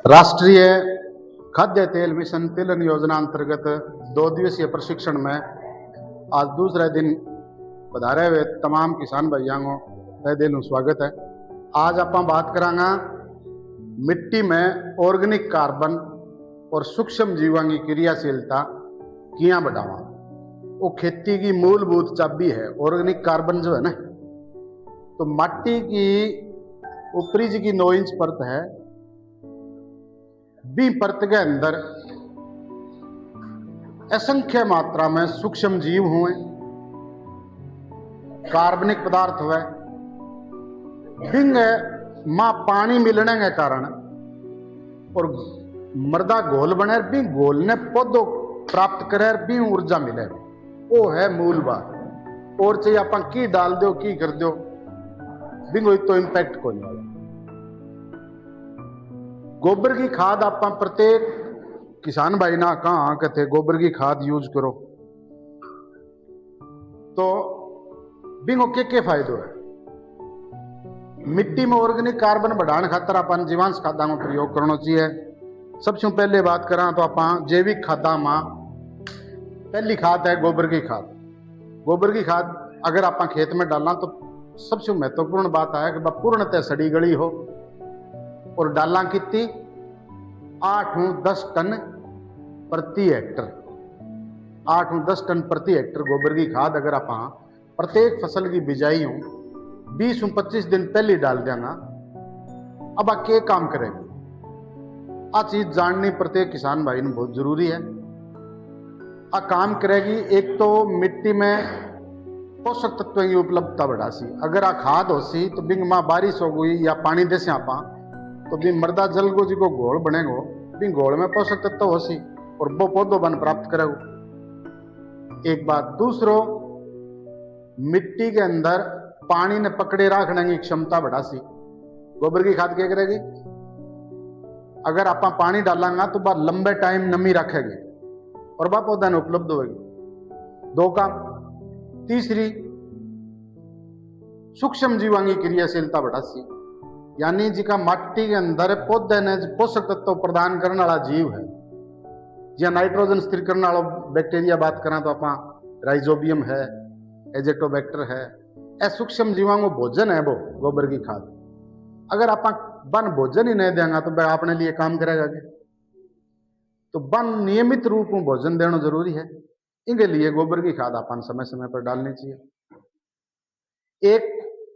राष्ट्रीय खाद्य तेल मिशन तिलहन योजना अंतर्गत 2 दिवसीय प्रशिक्षण में आज दूसरे दिन पधारे हुए तमाम किसान भाइयों को तहे दिलों स्वागत है। आज आप बात करांगा मिट्टी में ऑर्गेनिक कार्बन और सूक्ष्म जीवां की क्रियाशीलता किया बढ़ावा। वो खेती की मूलभूत चाबी है। ऑर्गेनिक कार्बन जो है ना, तो माटी की ऊपरी जी की 9 इंच परत है, बी परत के अंदर असंख्य मात्रा में सूक्ष्म जीव हुए, कार्बनिक पदार्थ हुए। बिंग मां पानी मिलने के कारण और मृदा घोल बने, भी घोल ने पौधों प्राप्त करे, भी ऊर्जा मिले। वो है मूल बात। और चाहिए आप की डाल दो की कर दो, बिंग तो इंपैक्ट को नहीं। गोबर की खाद आप प्रत्येक किसान भाई ना कहा कहते गोबर की खाद यूज करो, तो बिंगो के फायदे है। मिट्टी में ऑर्गेनिक कार्बन बढ़ाने खातर अपन जीवांश खादा का प्रयोग करना चाहिए। सबसे पहले बात करा तो आप जैविक खादा में पहली खाद है गोबर की खाद। गोबर की खाद अगर आप खेत में डालना तो सबसे महत्वपूर्ण बात है कि पूर्णतः सड़ी गली हो, और डालना कितनी 8-10 टन प्रति हेक्टर। 8-10 टन प्रति हेक्टर गोबर की खाद अगर आप प्रत्येक फसल की बिजाई हो 20-25 दिन पहले डाल देंगे। अब आप क्या काम करेंगे, आ चीज जाननी प्रत्येक किसान भाई ने बहुत जरूरी है। आ काम करेगी एक तो मिट्टी में पोषक तत्वों की उपलब्धता बढ़ा सी। अगर आ खाद हो सी तो बिंग मां बारिश हो गई या पानी दे से आप तो भी मृदा जल को जी को घोल बनेगो, भी घोल में पोषक तत्व हो सी और वो पौधों बन प्राप्त करेगो। एक बात। दूसरो, मिट्टी के अंदर पानी ने पकड़े रखने की क्षमता बढ़ा सी। गोबर की खाद क्या करेगी, अगर आप पानी डालेंगे तो वह लंबे टाइम नमी रखेगी और वह पौधा ने उपलब्ध होगी। 2 काम। तीसरी, सूक्ष्म जीवां की क्रियाशीलता बढ़ा सी, यानी जिका माटी के अंदर पौधे ने पोषक तत्व प्रदान करने वाला जीव है, या नाइट्रोजन स्थिर करने वाला बैक्टीरिया बात करें तो आप राइजोबियम है, एजेटोबैक्टर है, ए सूक्ष्म जीवां को भोजन है वो गोबर की खाद। अगर आप वन भोजन ही नहीं देंगे तो वह अपने लिए काम करेगा क्या? तो वन नियमित रूप में भोजन देना जरूरी है। इनके लिए गोबर की खाद अपन समय समय पर डालनी चाहिए। एक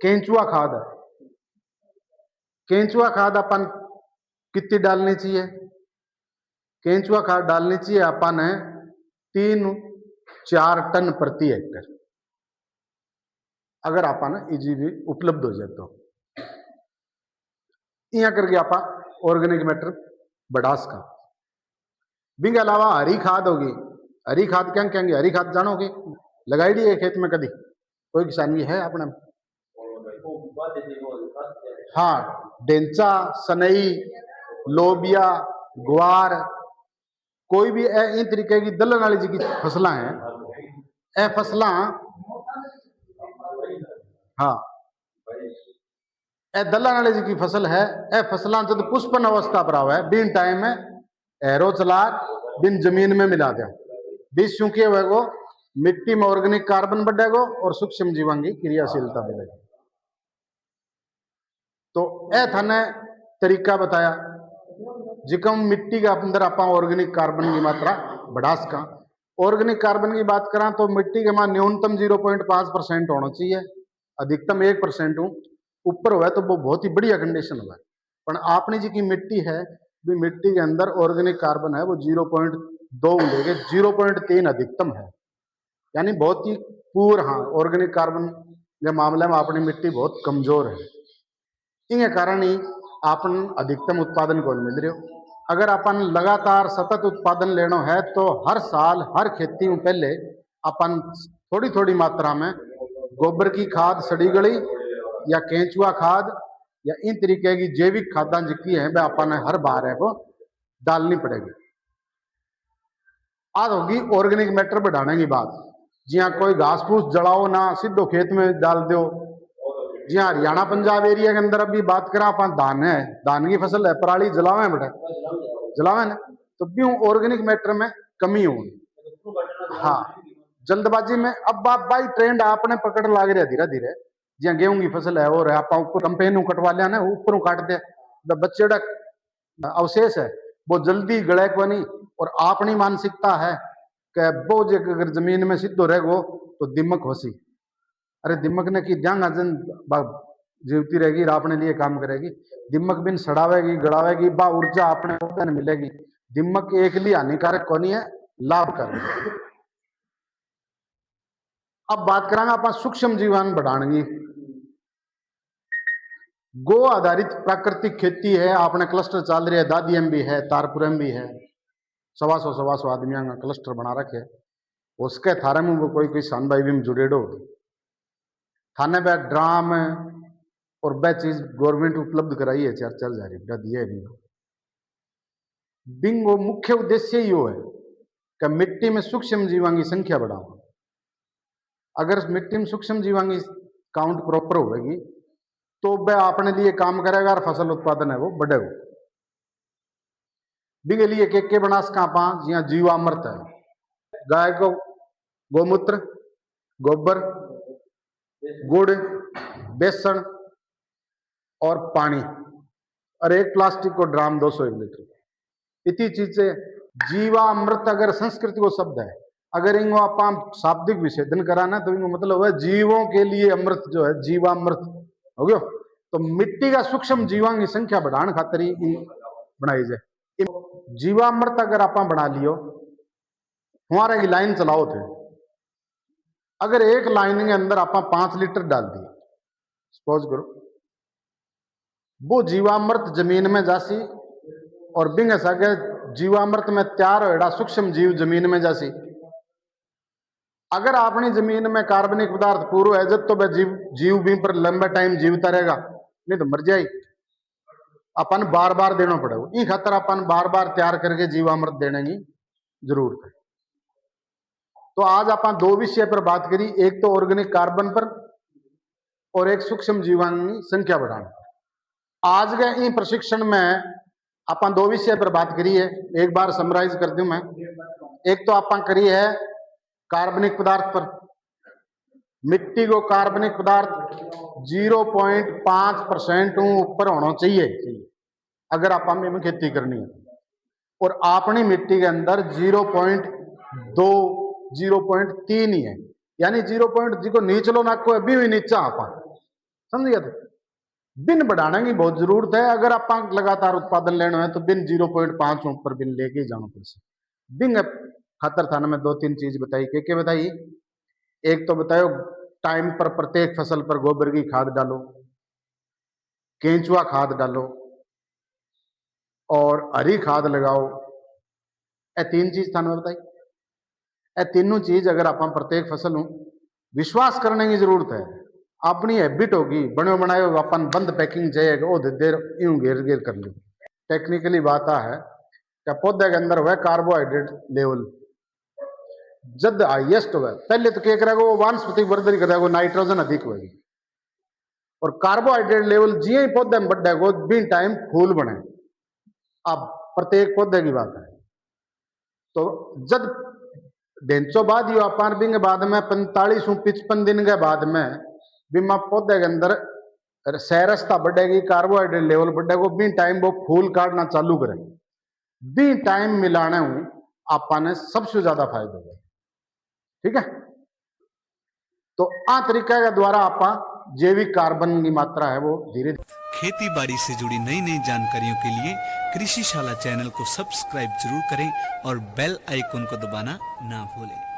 केंचुआ खाद है। केंचुआ खाद अपन कितनी डालनी चाहिए? केंचुआ खाद डालनी चाहिए अपन है 3-4 टन प्रति हेक्टर, अगर अपन इजीली उपलब्ध हो जाए तो। यहाँ करके आप ऑर्गेनिक मैटर बढ़ा सका। बिंग अलावा हरी खाद होगी। हरी खाद क्या कहेंगे? हरी खाद जानोगे, लगाई दी है खेत में कभी? कोई किसान की है अपने? हाँ, डेंचा, सनई, लोबिया, ग्वार, कोई भी इन तरीके की दलहन वाली जी की फसल हैं। ए फसल, हाँ, ए दलहन वाली जी की फसल है। ए फसल जब पुष्पन अवस्था पर आवे बिन टाइम में एरो चला बिन जमीन में मिला दिया, बीस चूंकि वो मिट्टी में ऑर्गेनिक कार्बन बढ़ेगा और सूक्ष्म जीवां की क्रियाशीलता बढ़ेगी। तो ए थाने तरीका बताया जिकम मिट्टी के अंदर आप ऑर्गेनिक कार्बन की मात्रा बढ़ा सका। ऑर्गेनिक कार्बन की बात करें तो मिट्टी के मान न्यूनतम 0.5% होना चाहिए, अधिकतम 1% ऊपर हुआ तो वो बहुत ही बढ़िया कंडीशन हुआ। पर आपने जी की मिट्टी है, भी मिट्टी के अंदर ऑर्गेनिक कार्बन है वो 0.2 लेके 0.3 अधिकतम है, यानी बहुत ही पूर। हाँ, ऑर्गेनिक कार्बन के मामले में अपनी मिट्टी बहुत कमजोर है। इनके कारण ही आपन अधिकतम उत्पादन को मिल रहे हो। अगर अपन लगातार सतत उत्पादन लेना है तो हर साल हर खेती में पहले अपन थोड़ी थोड़ी मात्रा में गोबर की खाद सड़ी गली या केंचुआ खाद या इन तरीके की जैविक खादा जितनी है वह अपन हर बार है को डालनी पड़ेगी। आज होगी ऑर्गेनिक मैटर बढ़ाने की बात। जी हाँ, कोई घास फूस जलाओ ना, सीधो खेत में डाल दो, जी हाँ, हरियाणा पंजाब एरिया के अंदर अभी बात करा अपन, धान है, धान की फसल है, पराली जलावे बेटा, जलावे ना, तो भी ऑर्गेनिक मैटर में कमी होगी। हाँ, जल्दबाजी में अब आप बाई ट्रेंड आपने पकड़ लाग रहा धीरे धीरे, जिया गेहूं की फसल है और आप ऊपर कंपेन कटवा लिया ना, ऊपर काट दे, बच्चे अवशेष है वो जल्दी गले को नहीं। और अपनी मानसिकता है कि वो अगर जमीन में सीधो रहेगो तो दिमक होसी, अरे दिमक ने की ध्यान जन जीवती रहेगी, अपने लिए काम करेगी। दिमक बिन सड़ावेगी गड़ावेगी, बा ऊर्जा अपने को मिलेगी। दिमक एक लिए हानिकारक को नहीं है, लाभ कर। अब बात करांगे अपन सूक्ष्म जीवाणु बढ़ाने की। गो आधारित प्राकृतिक खेती है, आपने क्लस्टर चल रही है, दादियम भी है, तारपुरम भी है, 125 आदमियों का क्लस्टर बना रखे। उसके थारे में वो कोई सान भाई भी जुड़ेडो थाने पे ड्राम और वह चीज गवर्नमेंट उपलब्ध कराई है, 4,000 रुपया दिए भी। बिंगो मुख्य उद्देश्य ही वो है कि मिट्टी में सूक्ष्म जीवाणु की संख्या बढ़ाओ। अगर मिट्टी में सूक्ष्म जीवाणु की काउंट प्रॉपर होगी तो वह अपने लिए काम करेगा और फसल उत्पादन है वो बढ़ेगा। बिंगे लिए के बनास का पांच जिया जीवामृत है, गाय को गोमूत्र, गोबर, गुड़, बेसन और पानी, और एक प्लास्टिक को ड्राम 201 लीटर। इतनी चीज से जीवामृत अगर संस्कृत को शब्द है, अगर इनको आप शाब्दिक विच्छेदन कराना तो इनको मतलब है जीवों के लिए अमृत जो है जीवामृत हो गयो। तो मिट्टी का सूक्ष्म जीवाणु की संख्या बढ़ाने खातिर ही बनाई जाए। जीवामृत अगर आप बना लियो, हमारा की लाइन चलाओ थे, अगर एक लाइन के अंदर आप 5 लीटर डाल दिए, सपोज करो, वो जीवामृत जमीन में जासी और बिंग सके जीवामृत में तैयार होएगा सूक्ष्म जीव जमीन में जासी। अगर अपनी जमीन में कार्बनिक पदार्थ पूरा है जब तो वह जीव भी पर लंबे टाइम जीवता रहेगा, नहीं तो मर जाए। अपन बार बार देना पड़ेगा, इन खातर अपन बार बार तैयार करके जीवामृत देने की जरूरत है। तो आज अपन 2 विषय पर बात करी, एक तो ऑर्गेनिक कार्बन पर और एक सूक्ष्म जीवाणु की संख्या बढ़ाना। आज के इन प्रशिक्षण में अपन 2 विषय पर बात करी है, एक बार समराइज कर दूं मैं। एक तो अपन करी है कार्बनिक पदार्थ पर, मिट्टी को कार्बनिक पदार्थ 0.5% ऊपर होना चाहिए अगर आप में खेती करनी है, और अपनी मिट्टी के अंदर 0.2 0.3 ही है, यानी 0. को नीचलो ना को अभी भी नीचा आप समझ गया। बिन बढ़ाने की बहुत जरूरत है। अगर आप लगातार उत्पादन लेना है तो बिन 0.5 ऊपर बिन लेके जाना पड़े। बिन खातर थाना में 2-3 चीज बताई, क्या बताई। एक तो बताओ टाइम पर प्रत्येक फसल पर गोबर की खाद डालो, केंचुआ खाद डालो और हरी खाद लगाओ। ये 3 चीज थाने बताई। ये तीनों चीज अगर आप प्रत्येक फसल विश्वास करने की जरूरत है, अपनी हैबिट होगी, बनो बनाए अपन बंद पैकिंग चाहिए वो देर यूं घेर घेर कर लो। टेक्निकली बात है कि पौधे के अंदर हुआ कार्बोहाइड्रेट लेवल जब हाइएस्ट होगा, पहले तो क्या करेगा वो वानस्पतिक वर्धन करेगा, नाइट्रोजन अधिक होगी, और कार्बोहाइड्रेट लेवल जिये ही पौधे में बढ़ेगा बिन टाइम फूल बने। अब प्रत्येक पौधे की बात है तो जब डेंचो बाद यो अपान बिंग बाद में 45-55 दिन के बाद में बिमा पौधे के अंदर सैरसता बढ़ेगी, कार्बोहाइड्रेट लेवल बढ़ेगा, बिन टाइम वो फूल काटना चालू करें। बिन टाइम मिलाने हूं आपा ने सबसे ज्यादा फायदा होगा। ठीक है, तो आ तरीका के द्वारा आपा जैविक कार्बन की मात्रा है वो धीरे खेती बाड़ी से जुड़ी नई नई जानकारियों के लिए कृषिशाला चैनल को सब्सक्राइब जरूर करें और बेल आइकन को दबाना ना भूलें।